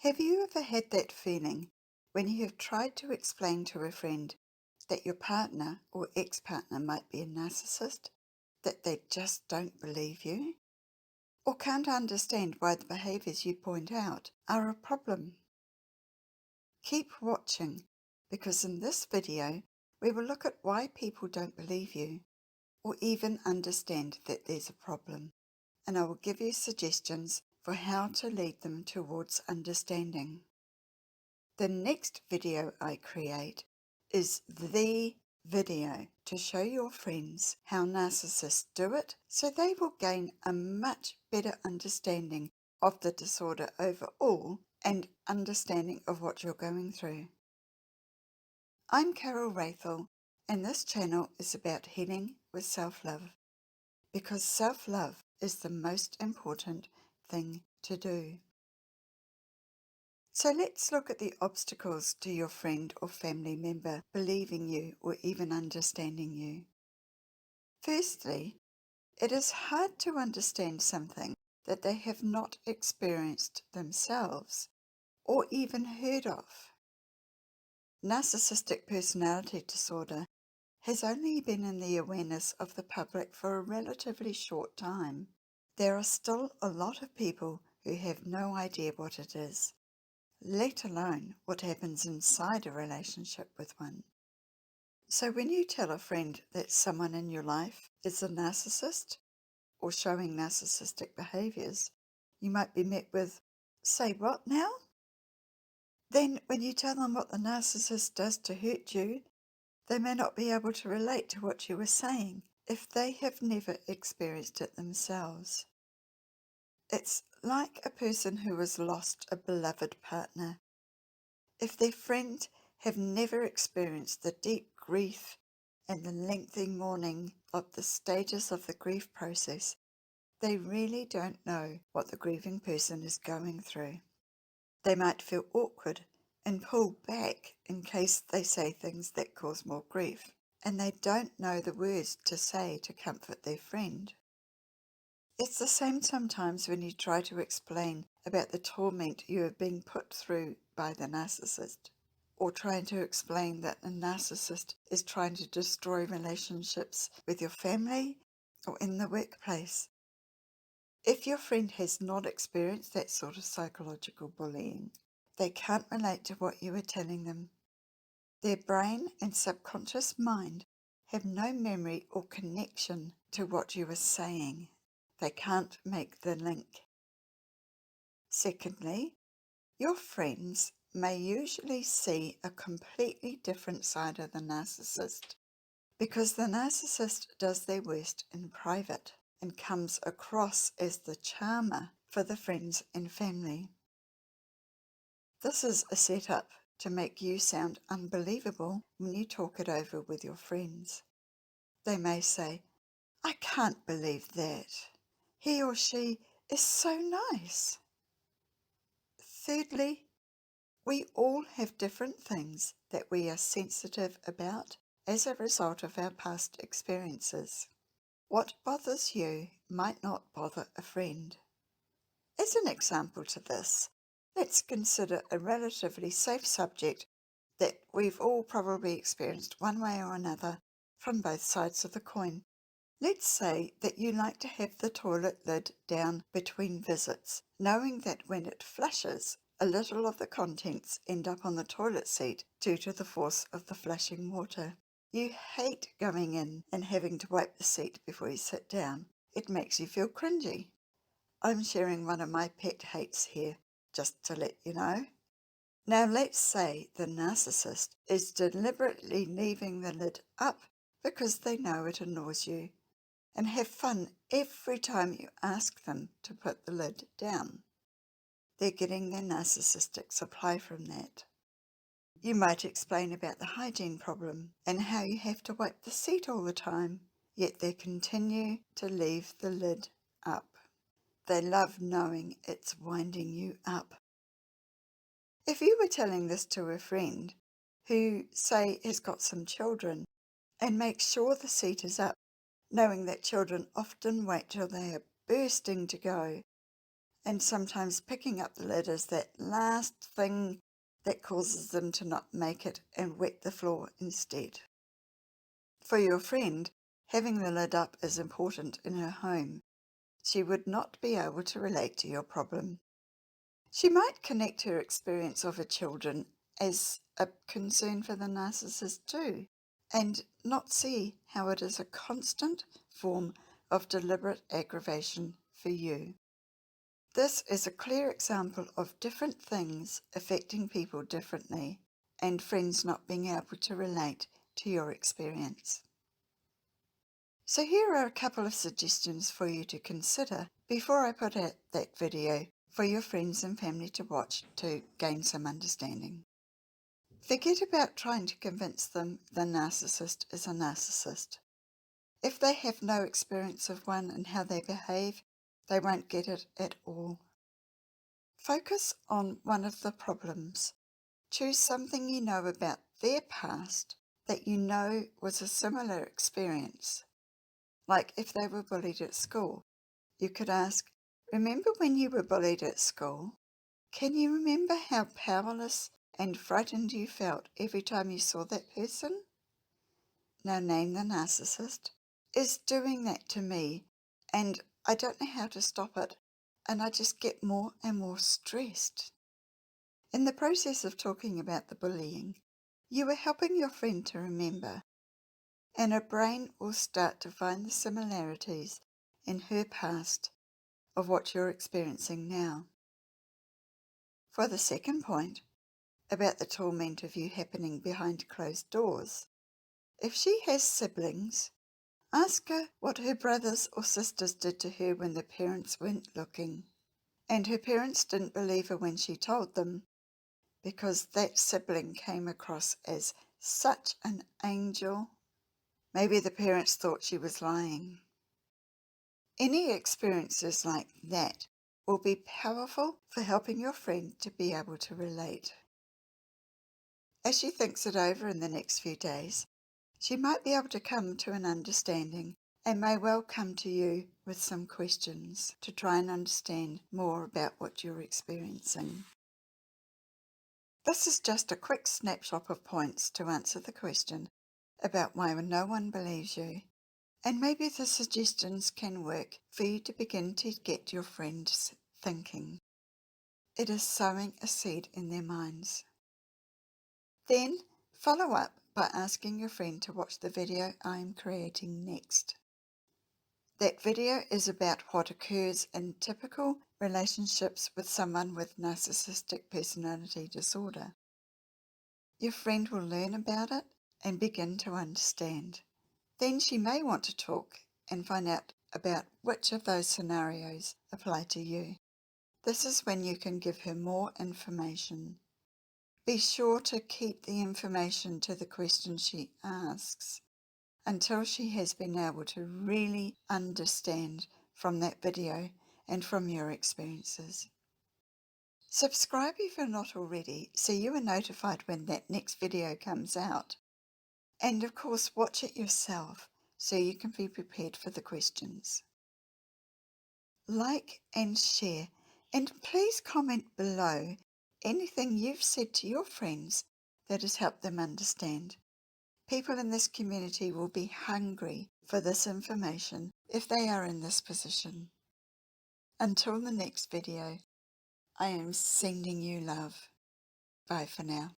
Have you ever had that feeling when you have tried to explain to a friend that your partner or ex-partner might be a narcissist, that they just don't believe you, or can't understand why the behaviors you point out are a problem? Keep watching, because in this video we will look at why people don't believe you or even understand that there's a problem, and I will give you suggestions for how to lead them towards understanding. The next video I create is the video to show your friends how narcissists do it, so they will gain a much better understanding of the disorder overall and understanding of what you're going through. I'm Carol Rathel, and this channel is about healing with self-love, because self-love is the most important thing to do. So let's look at the obstacles to your friend or family member believing you or even understanding you. Firstly, it is hard to understand something that they have not experienced themselves or even heard of. Narcissistic personality disorder has only been in the awareness of the public for a relatively short time. There are still a lot of people who have no idea what it is, let alone what happens inside a relationship with one. So when you tell a friend that someone in your life is a narcissist or showing narcissistic behaviors, you might be met with, "Say what now?" Then when you tell them what the narcissist does to hurt you, they may not be able to relate to what you were saying if they have never experienced it themselves. It's like a person who has lost a beloved partner. If their friends have never experienced the deep grief and the lengthy mourning of the stages of the grief process, they really don't know what the grieving person is going through. They might feel awkward and pull back in case they say things that cause more grief, and they don't know the words to say to comfort their friend. It's the same sometimes when you try to explain about the torment you are being put through by the narcissist, or trying to explain that a narcissist is trying to destroy relationships with your family or in the workplace. If your friend has not experienced that sort of psychological bullying, they can't relate to what you are telling them. Their brain and subconscious mind have no memory or connection to what you are saying. They can't make the link. Secondly, your friends may usually see a completely different side of the narcissist, because the narcissist does their worst in private and comes across as the charmer for the friends and family. This is a setup to make you sound unbelievable when you talk it over with your friends. They may say, "I can't believe that. He or she is so nice." Thirdly, we all have different things that we are sensitive about as a result of our past experiences. What bothers you might not bother a friend. As an example to this, let's consider a relatively safe subject that we've all probably experienced one way or another from both sides of the coin. Let's say that you like to have the toilet lid down between visits, knowing that when it flushes, a little of the contents end up on the toilet seat due to the force of the flushing water. You hate going in and having to wipe the seat before you sit down. It makes you feel cringy. I'm sharing one of my pet hates here, just to let you know. Now let's say the narcissist is deliberately leaving the lid up because they know it annoys you, and have fun every time you ask them to put the lid down. They're getting their narcissistic supply from that. You might explain about the hygiene problem and how you have to wipe the seat all the time, yet they continue to leave the lid up. They love knowing it's winding you up. If you were telling this to a friend who, say, has got some children and makes sure the seat is up, knowing that children often wait till they are bursting to go And sometimes picking up the lid is that last thing that causes them to not make it and wet the floor instead. For your friend, having the lid up is important in her home. She would not be able to relate to your problem. She might connect her experience of her children as a concern for the narcissist too, and not see how it is a constant form of deliberate aggravation for you. This is a clear example of different things affecting people differently and friends not being able to relate to your experience. So here are a couple of suggestions for you to consider before I put out that video for your friends and family to watch to gain some understanding. Forget about trying to convince them the narcissist is a narcissist. If they have no experience of one and how they behave, they won't get it at all. Focus on one of the problems. Choose something you know about their past that you know was a similar experience. Like if they were bullied at school, you could ask, remember when you were bullied at school? Can you remember how powerless and frightened you felt every time you saw that person? Now name the narcissist. Is doing that to me, and I don't know how to stop it, and I just get more and more stressed. In the process of talking about the bullying, you are helping your friend to remember, and her brain will start to find the similarities in her past of what you're experiencing now. For the second point, about the torment of you happening behind closed doors, if she has siblings, ask her what her brothers or sisters did to her when the parents weren't looking, and her parents didn't believe her when she told them, because that sibling came across as such an angel. Maybe the parents thought she was lying. Any experiences like that will be powerful for helping your friend to be able to relate. As she thinks it over in the next few days, she might be able to come to an understanding and may well come to you with some questions to try and understand more about what you're experiencing. This is just a quick snapshot of points to answer the question about why no one believes you, and maybe the suggestions can work for you to begin to get your friends thinking. It is sowing a seed in their minds. Then follow up by asking your friend to watch the video I am creating next. That video is about what occurs in typical relationships with someone with narcissistic personality disorder. Your friend will learn about it and begin to understand. Then she may want to talk and find out about which of those scenarios apply to you. This is when you can give her more information. Be sure to keep the information to the question she asks until she has been able to really understand from that video and from your experiences. Subscribe if you're not already so you are notified when that next video comes out. And of course, watch it yourself so you can be prepared for the questions. Like and share, and please comment below anything you've said to your friends that has helped them understand. People in this community will be hungry for this information if they are in this position. Until the next video, I am sending you love. Bye for now.